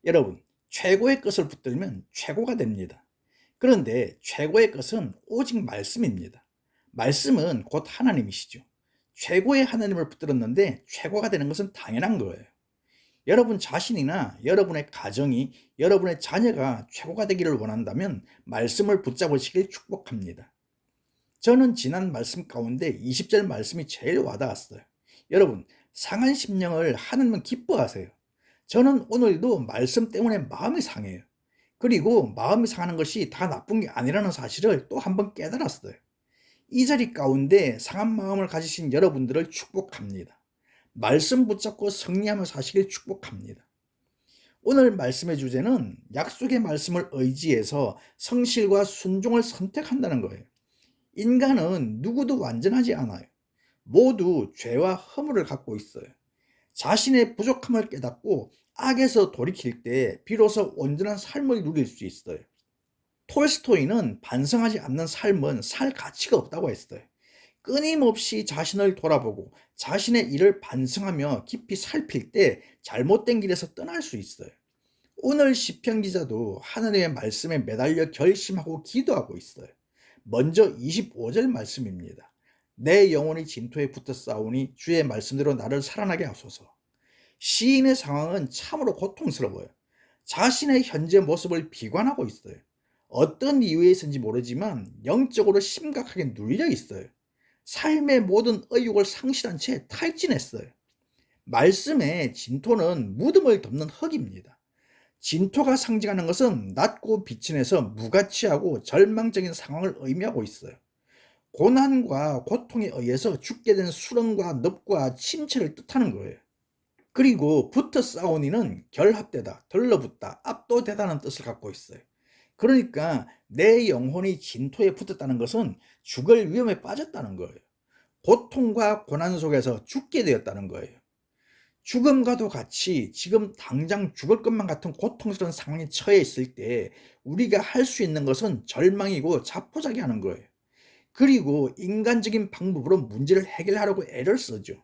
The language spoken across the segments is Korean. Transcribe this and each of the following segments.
여러분, 최고의 것을 붙들면 최고가 됩니다. 그런데 최고의 것은 오직 말씀입니다. 말씀은 곧 하나님이시죠. 최고의 하나님을 붙들었는데 최고가 되는 것은 당연한 거예요. 여러분 자신이나 여러분의 가정이, 여러분의 자녀가 최고가 되기를 원한다면 말씀을 붙잡으시길 축복합니다. 저는 지난 말씀 가운데 20절 말씀이 제일 와닿았어요. 여러분, 상한 심령을 하나님은 기뻐하세요. 저는 오늘도 말씀 때문에 마음이 상해요. 그리고 마음이 상하는 것이 다 나쁜 게 아니라는 사실을 또 한 번 깨달았어요. 이 자리 가운데 상한 마음을 가지신 여러분들을 축복합니다. 말씀 붙잡고 승리하며 사시길 축복합니다. 오늘 말씀의 주제는 약속의 말씀을 의지해서 성실과 순종을 선택한다는 거예요. 인간은 누구도 완전하지 않아요. 모두 죄와 허물을 갖고 있어요. 자신의 부족함을 깨닫고 악에서 돌이킬 때 비로소 온전한 삶을 누릴 수 있어요. 톨스토이는 반성하지 않는 삶은 살 가치가 없다고 했어요. 끊임없이 자신을 돌아보고 자신의 일을 반성하며 깊이 살필 때 잘못된 길에서 떠날 수 있어요. 오늘 시편 기자도 하나님의 말씀에 매달려 결심하고 기도하고 있어요. 먼저 25절 말씀입니다. 내 영혼이 진토에 붙어 싸우니 주의 말씀대로 나를 살아나게 하소서. 시인의 상황은 참으로 고통스러워요. 자신의 현재 모습을 비관하고 있어요. 어떤 이유에서인지 모르지만 영적으로 심각하게 눌려 있어요. 삶의 모든 의욕을 상실한 채 탈진했어요. 말씀의 진토는 무덤을 덮는 흙입니다. 진토가 상징하는 것은 낮고 비천해서 무가치하고 절망적인 상황을 의미하고 있어요. 고난과 고통에 의해서 죽게 된 수렁과 늪과 침체를 뜻하는 거예요. 그리고 붙어 싸우니는 결합되다, 들러붙다, 압도되다는 뜻을 갖고 있어요. 그러니까 내 영혼이 진토에 붙었다는 것은 죽을 위험에 빠졌다는 거예요. 고통과 고난 속에서 죽게 되었다는 거예요. 죽음과도 같이 지금 당장 죽을 것만 같은 고통스러운 상황에 처해 있을 때 우리가 할 수 있는 것은 절망이고 자포자기하는 거예요. 그리고 인간적인 방법으로 문제를 해결하려고 애를 쓰죠.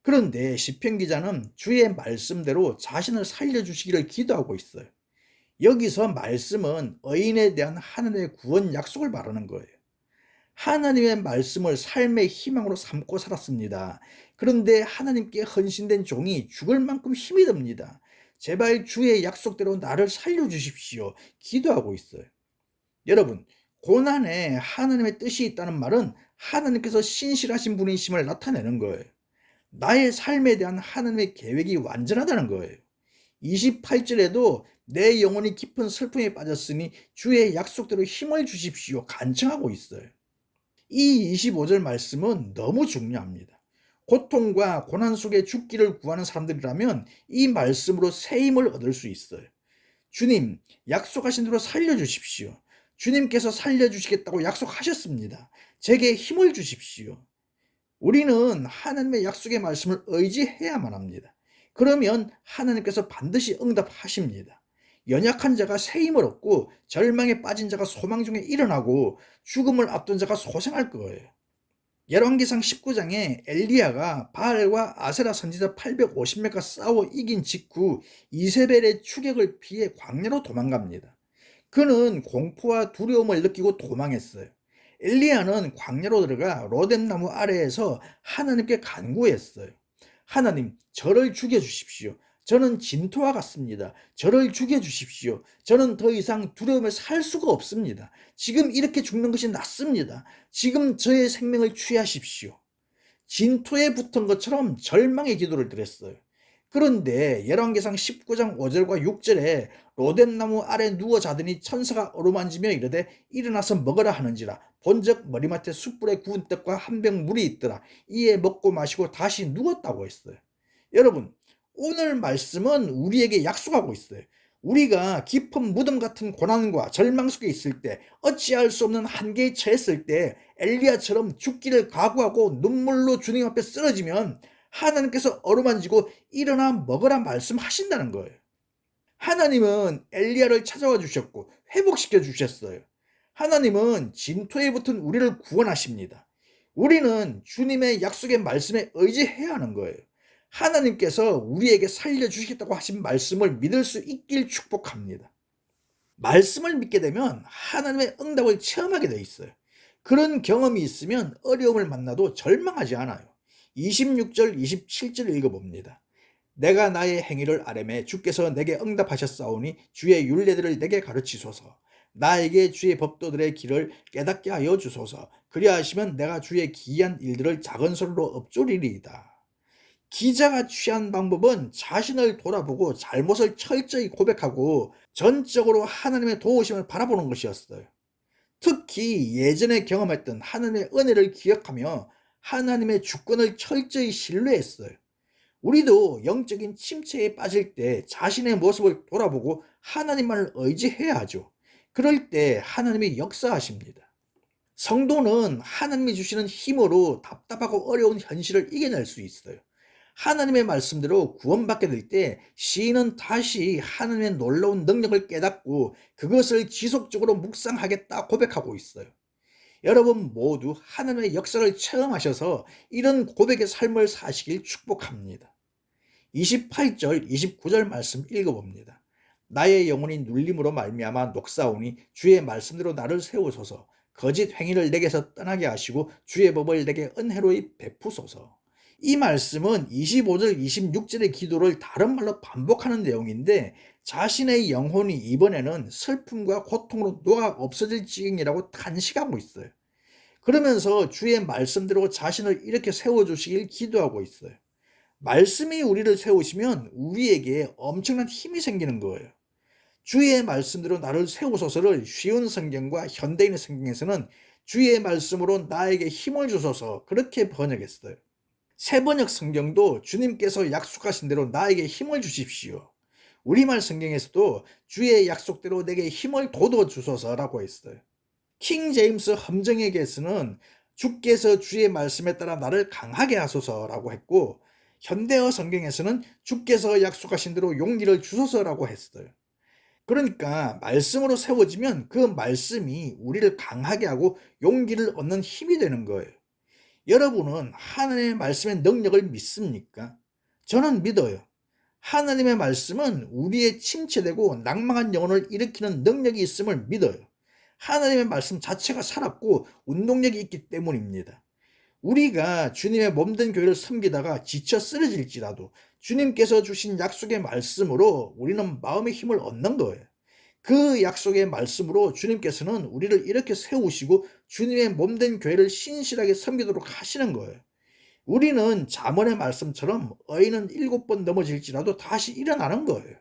그런데 시편 기자는 주의 말씀대로 자신을 살려주시기를 기도하고 있어요. 여기서 말씀은 의인에 대한 하나님의 구원 약속을 말하는 거예요. 하나님의 말씀을 삶의 희망으로 삼고 살았습니다. 그런데 하나님께 헌신된 종이 죽을 만큼 힘이 듭니다. 제발 주의 약속대로 나를 살려주십시오. 기도하고 있어요. 여러분, 고난에 하나님의 뜻이 있다는 말은 하나님께서 신실하신 분이심을 나타내는 거예요. 나의 삶에 대한 하나님의 계획이 완전하다는 거예요. 28절에도 내 영혼이 깊은 슬픔에 빠졌으니 주의 약속대로 힘을 주십시오. 간청하고 있어요. 이 25절 말씀은 너무 중요합니다. 고통과 고난 속에 죽기를 구하는 사람들이라면 이 말씀으로 새 힘을 얻을 수 있어요. 주님, 약속하신 대로 살려주십시오. 주님께서 살려주시겠다고 약속하셨습니다. 제게 힘을 주십시오. 우리는 하나님의 약속의 말씀을 의지해야만 합니다. 그러면 하나님께서 반드시 응답하십니다. 연약한 자가 새 힘을 얻고 절망에 빠진 자가 소망 중에 일어나고 죽음을 앞둔 자가 소생할 거예요. 열왕기상 19장에 엘리야가 바알과 아세라 선지자 850명과 싸워 이긴 직후 이세벨의 추격을 피해 광야로 도망갑니다. 그는 공포와 두려움을 느끼고 도망했어요. 엘리야는 광야로 들어가 로뎀나무 아래에서 하나님께 간구했어요. 하나님, 저를 죽여주십시오. 저는 진토와 같습니다. 저를 죽여주십시오. 저는 더 이상 두려움에 살 수가 없습니다. 지금 이렇게 죽는 것이 낫습니다. 지금 저의 생명을 취하십시오. 진토에 붙은 것처럼 절망의 기도를 드렸어요. 그런데 열왕기상 19장 5절과 6절에 로뎀나무 아래 누워 자더니 천사가 어루만지며 이르되 일어나서 먹으라 하는지라 본즉 머리맡에 숯불에 구운 떡과 한 병 물이 있더라. 이에 먹고 마시고 다시 누웠다고 했어요. 여러분, 오늘 말씀은 우리에게 약속하고 있어요. 우리가 깊은 무덤 같은 고난과 절망 속에 있을 때, 어찌할 수 없는 한계에 처했을 때 엘리야처럼 죽기를 각오하고 눈물로 주님 앞에 쓰러지면 하나님께서 어루만지고 일어나 먹으라 말씀하신다는 거예요. 하나님은 엘리야를 찾아와 주셨고 회복시켜 주셨어요. 하나님은 진토에 붙은 우리를 구원하십니다. 우리는 주님의 약속의 말씀에 의지해야 하는 거예요. 하나님께서 우리에게 살려주시겠다고 하신 말씀을 믿을 수 있길 축복합니다. 말씀을 믿게 되면 하나님의 응답을 체험하게 돼 있어요. 그런 경험이 있으면 어려움을 만나도 절망하지 않아요. 26절, 27절 읽어봅니다. 내가 나의 행위를 아뢰매 주께서 내게 응답하셨사오니 주의 율례들을 내게 가르치소서. 나에게 주의 법도들의 길을 깨닫게 하여 주소서. 그리하시면 내가 주의 기이한 일들을 작은 소리로 읊조리리이다. 기자가 취한 방법은 자신을 돌아보고 잘못을 철저히 고백하고 전적으로 하나님의 도우심을 바라보는 것이었어요. 특히 예전에 경험했던 하나님의 은혜를 기억하며 하나님의 주권을 철저히 신뢰했어요. 우리도 영적인 침체에 빠질 때 자신의 모습을 돌아보고 하나님만을 의지해야 하죠. 그럴 때 하나님이 역사하십니다. 성도는 하나님이 주시는 힘으로 답답하고 어려운 현실을 이겨낼 수 있어요. 하나님의 말씀대로 구원받게 될 때 시인은 다시 하나님의 놀라운 능력을 깨닫고 그것을 지속적으로 묵상하겠다 고백하고 있어요. 여러분 모두 하나님의 역사를 체험하셔서 이런 고백의 삶을 사시길 축복합니다. 28절, 29절 말씀 읽어봅니다. 나의 영혼이 눌림으로 말미암아 녹사오니 주의 말씀대로 나를 세우소서. 거짓 행위를 내게서 떠나게 하시고 주의 법을 내게 은혜로이 베푸소서. 이 말씀은 25절, 26절의 기도를 다른 말로 반복하는 내용인데 자신의 영혼이 이번에는 슬픔과 고통으로 녹아 없어질 지경이라고 탄식하고 있어요. 그러면서 주의 말씀대로 자신을 이렇게 세워주시길 기도하고 있어요. 말씀이 우리를 세우시면 우리에게 엄청난 힘이 생기는 거예요. 주의 말씀대로 나를 세우소서를 쉬운 성경과 현대인의 성경에서는 주의 말씀으로 나에게 힘을 주소서 그렇게 번역했어요. 새번역 성경도 주님께서 약속하신 대로 나에게 힘을 주십시오. 우리말 성경에서도 주의 약속대로 내게 힘을 돋워 주소서라고 했어요. 킹 제임스 함정에게서는 주께서 주의 말씀에 따라 나를 강하게 하소서라고 했고 현대어 성경에서는 주께서 약속하신 대로 용기를 주소서라고 했어요. 그러니까 말씀으로 세워지면 그 말씀이 우리를 강하게 하고 용기를 얻는 힘이 되는 거예요. 여러분은 하나님의 말씀의 능력을 믿습니까? 저는 믿어요. 하나님의 말씀은 우리의 침체되고 낭망한 영혼을 일으키는 능력이 있음을 믿어요. 하나님의 말씀 자체가 살았고 운동력이 있기 때문입니다. 우리가 주님의 몸된 교회를 섬기다가 지쳐 쓰러질지라도 주님께서 주신 약속의 말씀으로 우리는 마음의 힘을 얻는 거예요. 그 약속의 말씀으로 주님께서는 우리를 이렇게 세우시고 주님의 몸된 교회를 신실하게 섬기도록 하시는 거예요. 우리는 잠언의 말씀처럼 의인은 7번 넘어질지라도 다시 일어나는 거예요.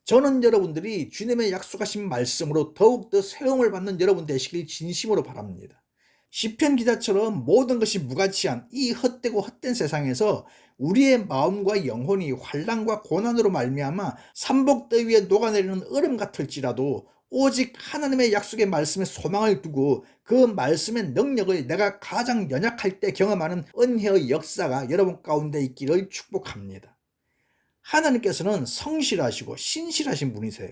저는 여러분들이 주님의 약속하신 말씀으로 더욱더 세움을 받는 여러분 되시길 진심으로 바랍니다. 시편 기자처럼 모든 것이 무가치한 이 헛되고 헛된 세상에서 우리의 마음과 영혼이 환난과 고난으로 말미암아 삼복더위에 녹아내리는 얼음 같을지라도 오직 하나님의 약속의 말씀에 소망을 두고 그 말씀의 능력을 내가 가장 연약할 때 경험하는 은혜의 역사가 여러분 가운데 있기를 축복합니다. 하나님께서는 성실하시고 신실하신 분이세요.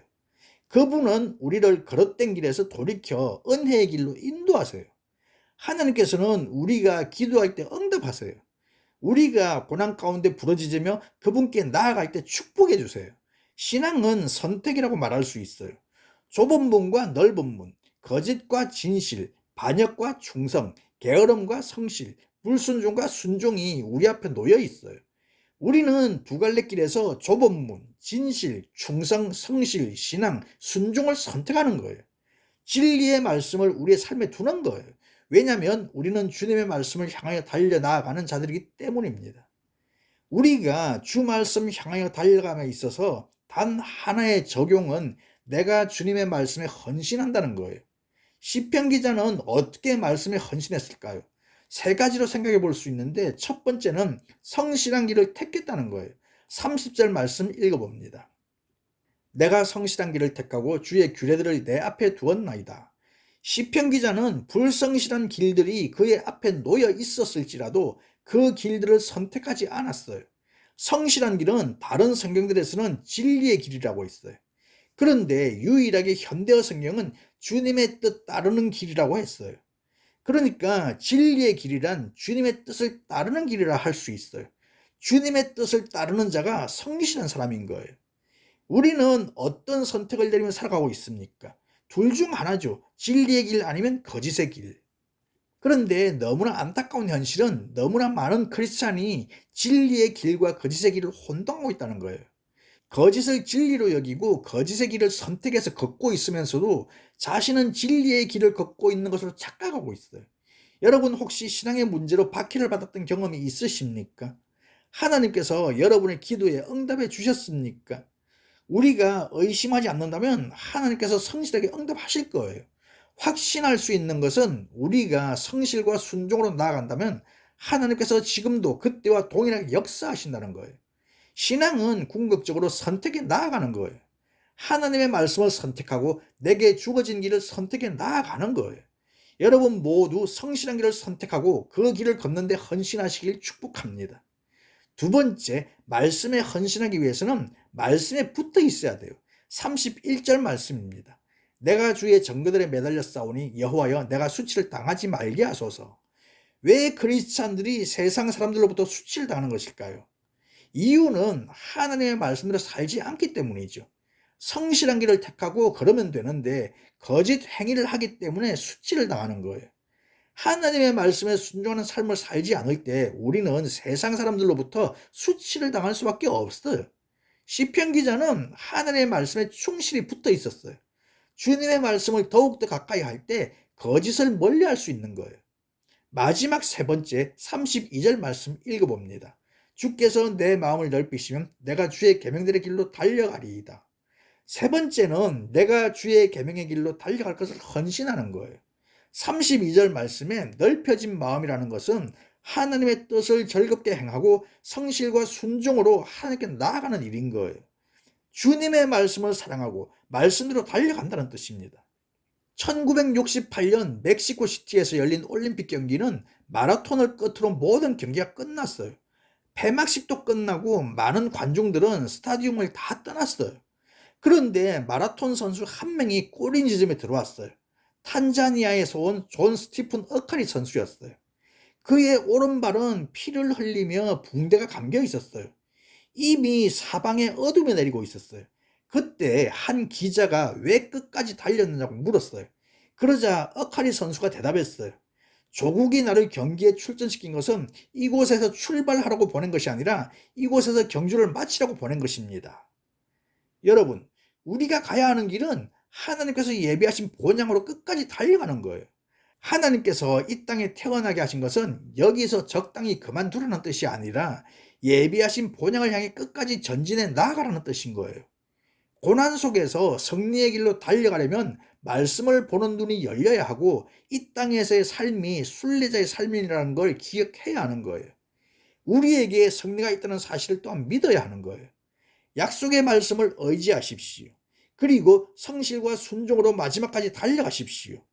그분은 우리를 거듭된 길에서 돌이켜 은혜의 길로 인도하세요. 하나님께서는 우리가 기도할 때 응답하세요. 우리가 고난 가운데 부러지며 그분께 나아갈 때 축복해 주세요. 신앙은 선택이라고 말할 수 있어요. 좁은 문과 넓은 문, 거짓과 진실, 반역과 충성, 게으름과 성실, 불순종과 순종이 우리 앞에 놓여 있어요. 우리는 두 갈래 길에서 좁은 문, 진실, 충성, 성실, 신앙, 순종을 선택하는 거예요. 진리의 말씀을 우리의 삶에 두는 거예요. 왜냐하면 우리는 주님의 말씀을 향하여 달려나가는 자들이기 때문입니다. 우리가 주 말씀 향하여 달려감에 있어서 단 하나의 적용은 내가 주님의 말씀에 헌신한다는 거예요. 시편 기자는 어떻게 말씀에 헌신했을까요? 세 가지로 생각해 볼 수 있는데 첫 번째는 성실한 길을 택했다는 거예요. 30절 말씀 읽어봅니다. 내가 성실한 길을 택하고 주의 규례들을 내 앞에 두었나이다. 시편 기자는 불성실한 길들이 그의 앞에 놓여 있었을지라도 그 길들을 선택하지 않았어요. 성실한 길은 다른 성경들에서는 진리의 길이라고 했어요. 그런데 유일하게 현대어 성경은 주님의 뜻 따르는 길이라고 했어요. 그러니까 진리의 길이란 주님의 뜻을 따르는 길이라 할 수 있어요. 주님의 뜻을 따르는 자가 성실한 사람인 거예요. 우리는 어떤 선택을 내리며 살아가고 있습니까? 둘 중 하나죠. 진리의 길 아니면 거짓의 길. 그런데 너무나 안타까운 현실은 너무나 많은 크리스찬이 진리의 길과 거짓의 길을 혼동하고 있다는 거예요. 거짓을 진리로 여기고 거짓의 길을 선택해서 걷고 있으면서도 자신은 진리의 길을 걷고 있는 것으로 착각하고 있어요. 여러분 혹시 신앙의 문제로 박해를 받았던 경험이 있으십니까? 하나님께서 여러분의 기도에 응답해 주셨습니까? 우리가 의심하지 않는다면 하나님께서 성실하게 응답하실 거예요. 확신할 수 있는 것은 우리가 성실과 순종으로 나아간다면 하나님께서 지금도 그때와 동일하게 역사하신다는 거예요. 신앙은 궁극적으로 선택에 나아가는 거예요. 하나님의 말씀을 선택하고 내게 주어진 길을 선택해 나아가는 거예요. 여러분 모두 성실한 길을 선택하고 그 길을 걷는데 헌신하시길 축복합니다. 두 번째, 말씀에 헌신하기 위해서는 말씀에 붙어 있어야 돼요. 31절 말씀입니다. 내가 주의 정죄들에 매달려 싸우니 여호와여 내가 수치를 당하지 말게 하소서. 왜 크리스찬들이 세상 사람들로부터 수치를 당하는 것일까요? 이유는 하나님의 말씀대로 살지 않기 때문이죠. 성실한 길을 택하고 걸으면 되는데 거짓 행위를 하기 때문에 수치를 당하는 거예요. 하나님의 말씀에 순종하는 삶을 살지 않을 때 우리는 세상 사람들로부터 수치를 당할 수밖에 없어요. 시편 기자는 하나님의 말씀에 충실히 붙어 있었어요. 주님의 말씀을 더욱더 가까이 할 때 거짓을 멀리할 수 있는 거예요. 마지막 세 번째 32절 말씀 읽어봅니다. 주께서 내 마음을 넓히시면 내가 주의 계명들의 길로 달려가리이다. 세 번째는 내가 주의 계명의 길로 달려갈 것을 헌신하는 거예요. 32절 말씀에 넓혀진 마음이라는 것은 하나님의 뜻을 즐겁게 행하고 성실과 순종으로 하나님께 나아가는 일인 거예요. 주님의 말씀을 사랑하고 말씀대로 달려간다는 뜻입니다. 1968년 멕시코시티에서 열린 올림픽 경기는 마라톤을 끝으로 모든 경기가 끝났어요. 폐막식도 끝나고 많은 관중들은 스타디움을 다 떠났어요. 그런데 마라톤 선수 한 명이 골인 지점에 들어왔어요. 탄자니아에서 온 존 스티픈 어카리 선수였어요. 그의 오른발은 피를 흘리며 붕대가 감겨 있었어요. 이미 사방에 어둠이 내리고 있었어요. 그때 한 기자가 왜 끝까지 달렸느냐고 물었어요. 그러자 어카리 선수가 대답했어요. 조국이 나를 경기에 출전시킨 것은 이곳에서 출발하라고 보낸 것이 아니라 이곳에서 경주를 마치라고 보낸 것입니다. 여러분, 우리가 가야 하는 길은 하나님께서 예비하신 본향으로 끝까지 달려가는 거예요. 하나님께서 이 땅에 태어나게 하신 것은 여기서 적당히 그만두라는 뜻이 아니라 예비하신 본향을 향해 끝까지 전진해 나아가라는 뜻인 거예요. 고난 속에서 승리의 길로 달려가려면 말씀을 보는 눈이 열려야 하고 이 땅에서의 삶이 순례자의 삶이라는 걸 기억해야 하는 거예요. 우리에게 승리가 있다는 사실을 또한 믿어야 하는 거예요. 약속의 말씀을 의지하십시오. 그리고 성실과 순종으로 마지막까지 달려가십시오.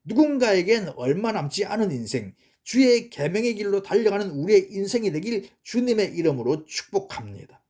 누군가에겐 얼마 남지 않은 인생, 주의 계명의 길로 달려가는 우리의 인생이 되길 주님의 이름으로 축복합니다.